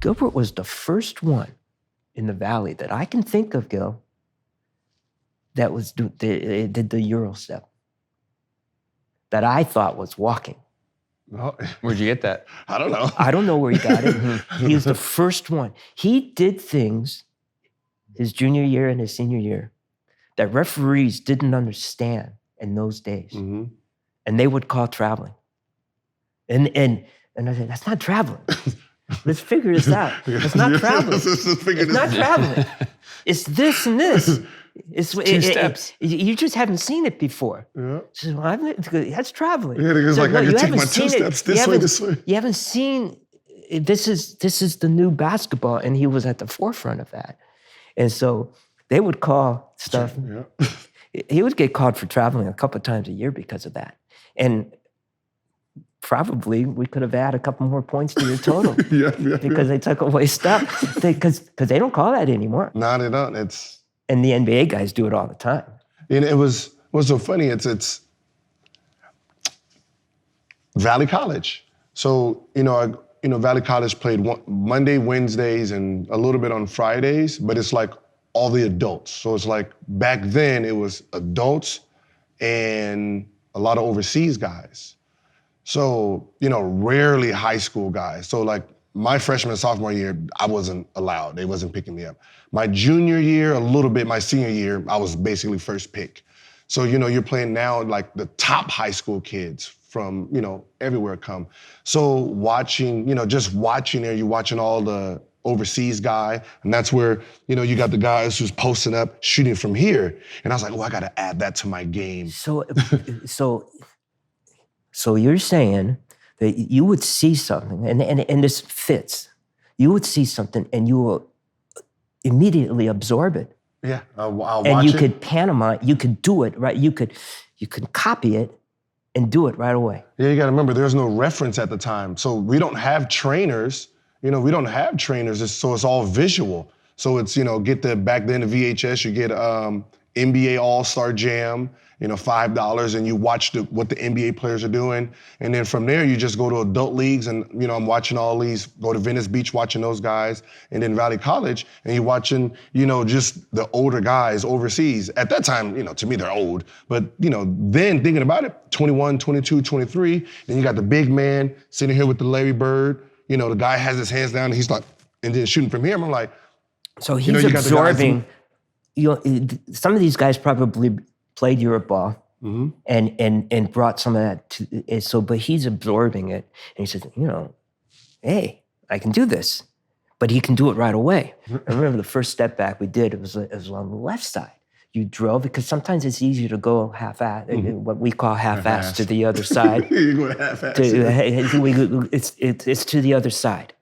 Gilbert was the first one in the Valley that I can think of, Gil, that did the Eurostep, that I thought was walking. Oh. Where'd you get that? I don't know. I don't know where he got it. He was the first one. He did things his junior year and his senior year that referees didn't understand in those days. Mm-hmm. And they would call traveling. And I said, that's not traveling. Let's figure this out. It's not traveling. It's not traveling. It's this and this. It's two steps. You just haven't seen it before. Yeah. So, well, that's traveling. Yeah, because So, like no, I you can take haven't my 2 seen steps it. this way. You haven't seen, this is the new basketball, and he was at the forefront of that. And so they would call stuff. Yeah. He would get called for traveling a couple of times a year because of that. And probably we could have added a couple more points to your total because they took away stuff. Because they don't call that anymore. No, they don't. And the NBA guys do it all the time. And what's so funny, it's Valley College. So, Valley College played Monday, Wednesdays, and a little bit on Fridays, but it's like all the adults. So it's like back then it was adults and a lot of overseas guys. So, rarely high school guys. So like my freshman and sophomore year, I wasn't allowed. They wasn't picking me up. My junior year, a little bit, my senior year, I was basically first pick. So, you're playing now like the top high school kids from, everywhere come. So watching, just watching there, you're watching all the overseas guy, and that's where, you got the guys who's posting up, shooting from here. And I was like, I gotta add that to my game. So you're saying that you would see something, and this fits. You would see something and you will immediately absorb it. Yeah, I'll watch and you it. could Panama, you could do it, right? You could copy it and do it right away. Yeah, you gotta remember, there's no reference at the time. So we don't have trainers, so it's all visual. So it's, back then the VHS, you get NBA All-Star Jam, $5, and you watch what the NBA players are doing. And then from there, you just go to adult leagues, and, I'm watching all these, go to Venice Beach, watching those guys, and then Valley College, and you're watching, just the older guys overseas. At that time, to me, they're old. But, then thinking about it, 21, 22, 23, then you got the big man sitting here with the Larry Bird. The guy has his hands down, and he's like, and then shooting from here. I'm like, so he's absorbing. Some of these guys probably played Europe ball and brought some of that to. But he's absorbing it, and he says, hey, I can do this, but he can do it right away. I remember the first step back we did. It was on the left side. You drove, because sometimes it's easier to go half-ass, what we call half-ass to the other side. You go half-ass. It's to the other side.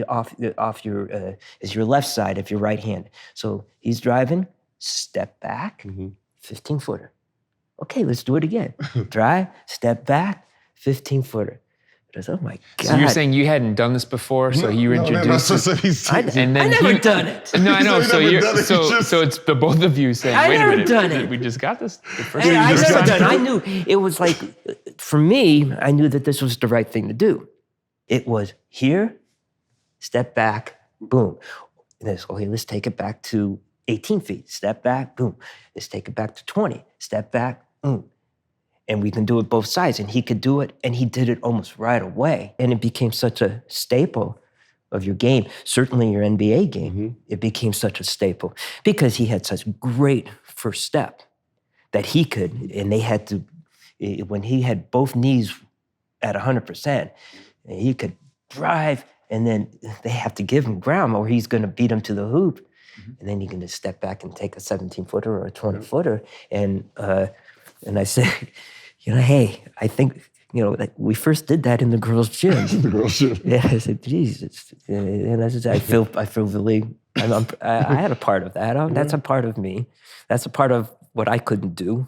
Off your is your left side if you're right-handed. So he's driving, step back, 15-footer. Okay, let's do it again. Drive, step back, 15-footer. I said, oh my God. So you're saying you hadn't done this before, so you introduced it. I never done it. No, I know. So it's the both of you saying, wait a minute. Done it. We just got this. I never done it. I knew it was like, for me, I knew that this was the right thing to do. It was here, step back, boom. And it's, okay, let's take it back to 18 feet. Step back, boom. Let's take it back to 20. Step back, boom. And we can do it both sides. And he could do it, and he did it almost right away. And it became such a staple of your game, certainly your NBA game. It became such a staple because he had such great first step that he could, and they had to, when he had both knees at 100%, he could drive, and then they have to give him ground or he's going to beat him to the hoop. And then he can just step back and take a 17-footer or a 20-footer. And I said, hey, I think, like we first did that in the girls' gym. The girls' gym. Yeah, I said, Jesus. And I said, I feel really, I had a part of that. That's a part of me. That's a part of what I couldn't do.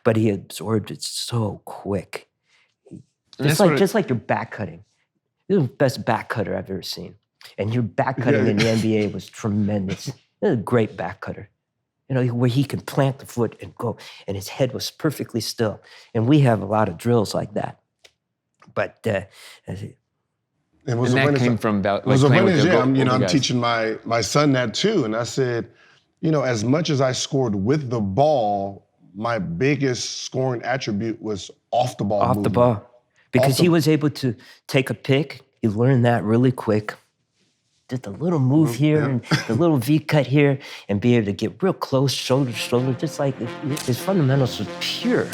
But he absorbed it so quick. Just like your back cutting. You're the best back cutter I've ever seen. And your back cutting in the NBA was tremendous. A great back cutter. Where he could plant the foot and go, and his head was perfectly still. And we have a lot of drills like that. But It was And that awareness. came from It was playing with awareness, the I'm guys. teaching my son that too. And I said, as much as I scored with the ball, my biggest scoring attribute was off the ball Off the movement. ball. Because the- he was able to take a pick. He learned that really quick. Did the little move here and the little V cut here and be able to get real close, shoulder to shoulder, just like his fundamentals was pure.